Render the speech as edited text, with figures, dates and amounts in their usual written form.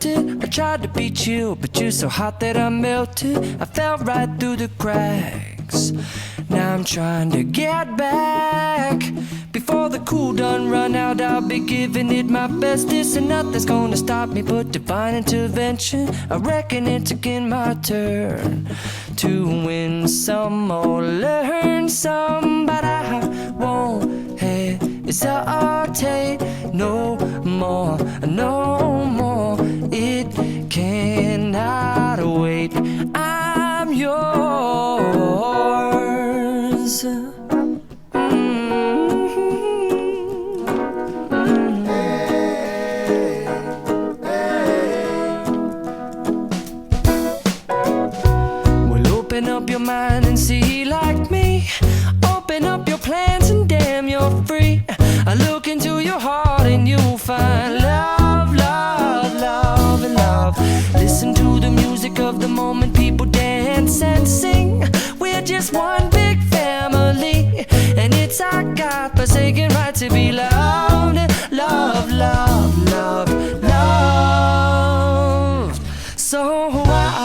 tilted. I tried to be chill, but you're so hot that I melted. I fell right through the cracks. Now I'm trying to get back. Before the cool done run out, I'll be giving it my bestest, and nothing's gonna stop me but divine intervention. I reckon it's again my turn to win some or learn some, but I won't hesitate no more, no more. It cannot wait. I'm yours. Open up your mind and see like me. Open up your plans and damn, you're free. I look into your heart and you'll find love, love, love, and love. Listen to the music of the moment, people dance and sing. We're just one big family, and it's our God-forsaken right to be loved, love, love, love, loved. So why